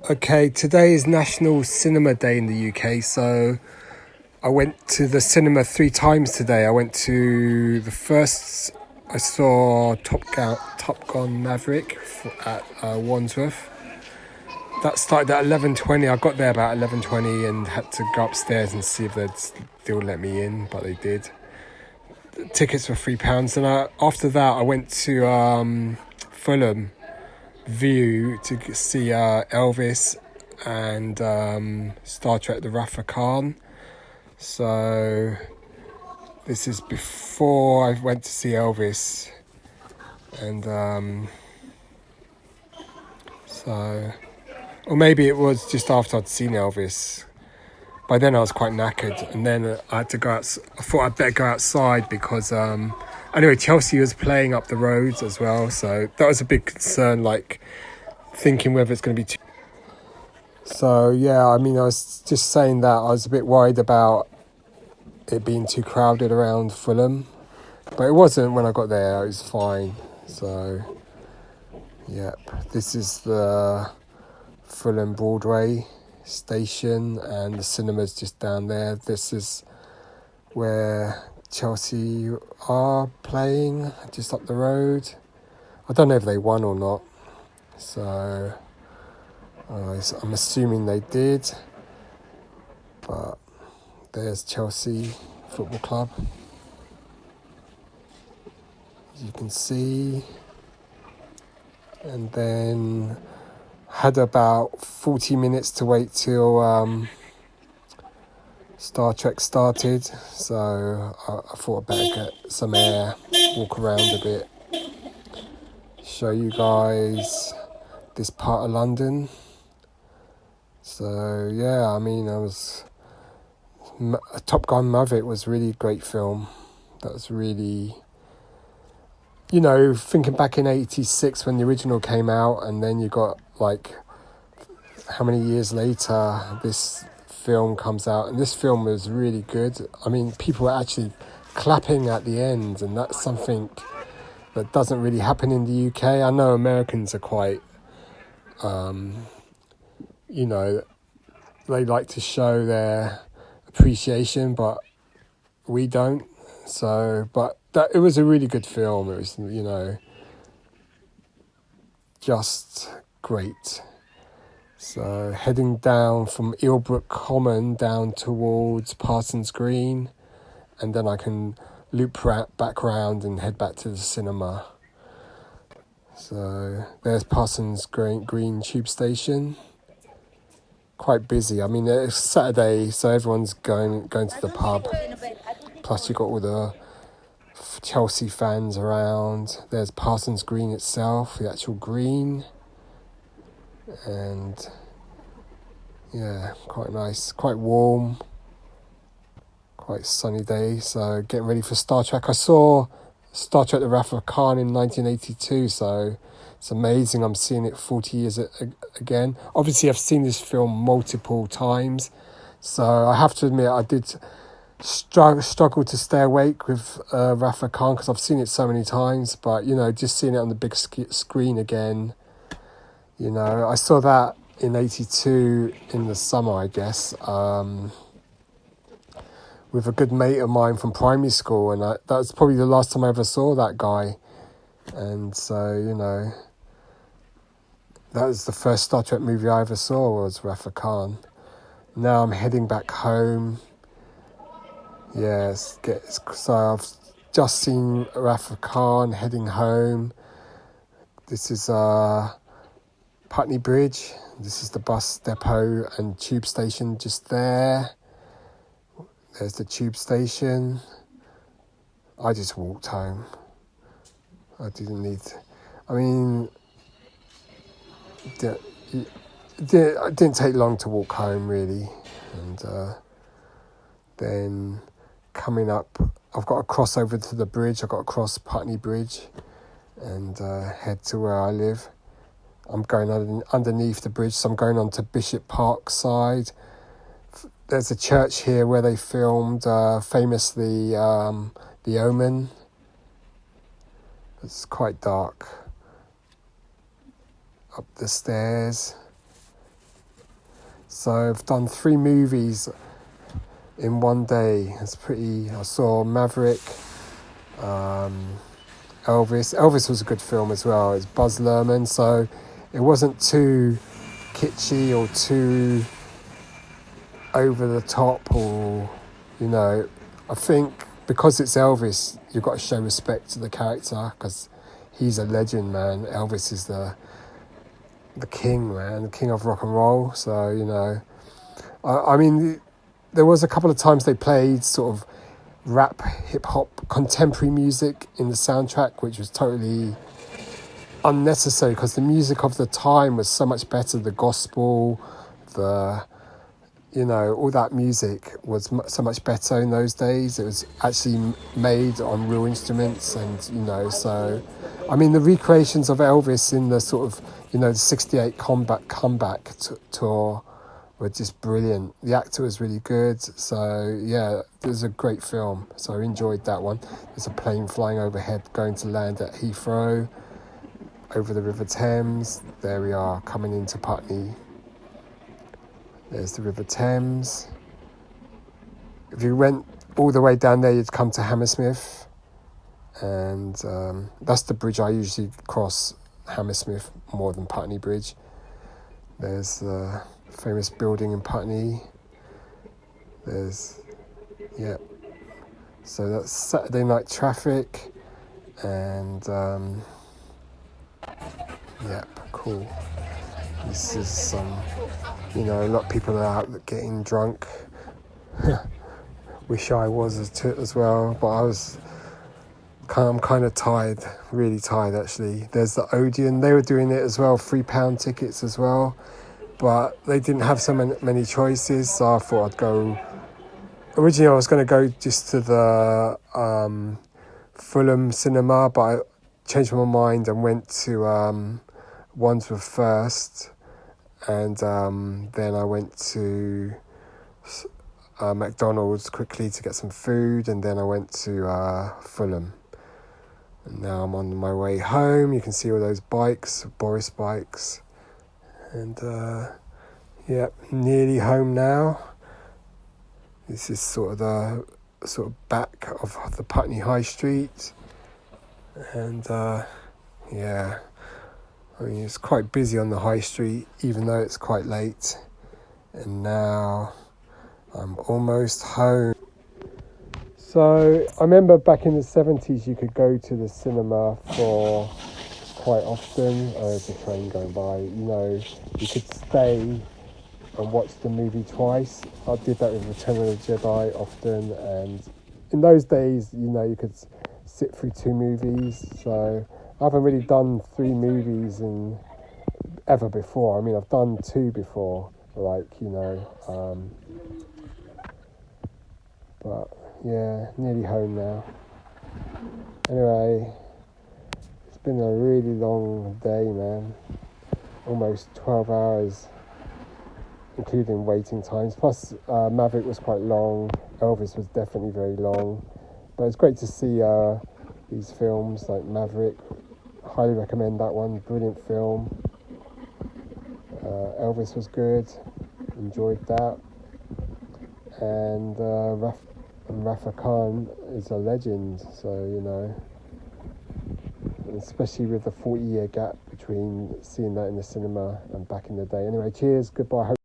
Okay, today is National Cinema Day in the UK, so I went to the cinema 3 times today. I went to the first, I saw Top Gun Maverick at Wandsworth. That started at 11:20. I got there about 11:20 and had to go upstairs and see if they'd still let me in, but they did. The tickets were £3, and after that I went to Fulham View to see Elvis and Star Trek: The Wrath of Khan. So this is before I went to see Elvis, and or maybe it was just after I'd seen Elvis. By then I was quite knackered, and then I had to go out. I thought I'd better go outside because anyway, Chelsea was playing up the roads as well, so that was a big concern, like thinking whether it's going to be too. So yeah, I mean, I was just saying that I was a bit worried about it being too crowded around Fulham, but it wasn't when I got there. It was fine. So yep, this is the Fulham Broadway station, and the cinema's just down there. This is where Chelsea are playing, just up the road. I don't know if they won or not, so I'm assuming they did, but there's Chelsea Football Club, as you can see. And then had about 40 minutes to wait till Star Trek started, so I thought I'd better get some air, walk around a bit, show you guys this part of London. So yeah, I mean, Top Gun Maverick was a really great film. That was really, thinking back in '86 when the original came out, and then you got like how many years later this film comes out, and this film was really good. I mean, people were actually clapping at the end, and that's something that doesn't really happen in the UK. I know Americans are quite, they like to show their appreciation, but we don't. So, but it was a really good film. It was, just great. So heading down from Ilbrook Common down towards Parsons Green, and then I can loop back round and head back to the cinema. So there's Parsons Green Tube Station. Quite busy. I mean, it's Saturday, so everyone's going to the pub. Plus you've got all the Chelsea fans around. There's Parsons Green itself, the actual green. And yeah, quite nice, quite warm, quite sunny day. So getting ready for Star Trek. I saw Star Trek: The Wrath of Khan in 1982, so it's amazing I'm seeing it 40 years again. Obviously I've seen this film multiple times, so I have to admit I did struggle to stay awake with Wrath of Khan because I've seen it so many times, but just seeing it on the big screen again, I saw that in 82 in the summer, I guess, with a good mate of mine from primary school, and that was probably the last time I ever saw that guy. And so, that was the first Star Trek movie I ever saw, was Wrath of Khan. Now I'm heading back home. Yes, so I've just seen Wrath of Khan, heading home. This is Putney Bridge. This is the bus depot and tube station just there. There's the tube station. I just walked home. I didn't need to. I mean, it didn't take long to walk home, really. And then coming up, I've got to cross over to the bridge. I've got to cross Putney Bridge and head to where I live. I'm going underneath the bridge, so I'm going on to Bishop Park side. There's a church here where they filmed famously The Omen. It's quite dark. Up the stairs. So I've done 3 movies in one day. It's pretty. I saw Maverick, Elvis. Elvis was a good film as well. It's Buzz Luhrmann, so it wasn't too kitschy or too over the top, or I think because it's Elvis, you've got to show respect to the character because he's a legend, man. Elvis is the king, man, the king of rock and roll. So I mean, there was a couple of times they played sort of rap, hip hop, contemporary music in the soundtrack, which was totally unnecessary because the music of the time was so much better. The gospel, all that music was so much better in those days. It was actually made on real instruments, and so I mean the recreations of Elvis in the sort of the '68 comeback tour were just brilliant. The actor was really good, so yeah, it was a great film. So I enjoyed that one. There's a plane flying overhead going to land at Heathrow over the River Thames. There we are, coming into Putney. There's the River Thames. If you went all the way down there, you'd come to Hammersmith, and that's the bridge I usually cross, Hammersmith, more than Putney Bridge. There's the famous building in Putney. So that's Saturday night traffic, and cool. This is some, a lot of people are out getting drunk. Wish I was as well, but I'm kind of tired, really tired actually. There's the Odeon, they were doing it as well, £3 tickets as well, but they didn't have so many choices, so I thought I'd go. Originally I was going to go just to the Fulham cinema, but I changed my mind and went to Wandsworth first, and then I went to McDonald's quickly to get some food, and then I went to Fulham. And now I'm on my way home. You can see all those bikes, Boris bikes, and nearly home now. This is sort of back of the Putney High Street, and I mean, it's quite busy on the high street, even though it's quite late. And now I'm almost home. So I remember back in the 70s, you could go to the cinema for quite often. Oh, there's a train going by. You could stay and watch the movie twice. I did that with Return of the Jedi often. And in those days, you could sit through 2 movies. So I haven't really done 3 movies ever before. I mean, I've done 2 before, but yeah, nearly home now. Anyway, it's been a really long day, man. Almost 12 hours, including waiting times. Plus, Maverick was quite long. Elvis was definitely very long. But it's great to see these films like Maverick. Highly recommend that one. Brilliant film. Elvis was good. Enjoyed that. And Rafa Khan is a legend. So, especially with the 40-year gap between seeing that in the cinema and back in the day. Anyway, cheers. Goodbye.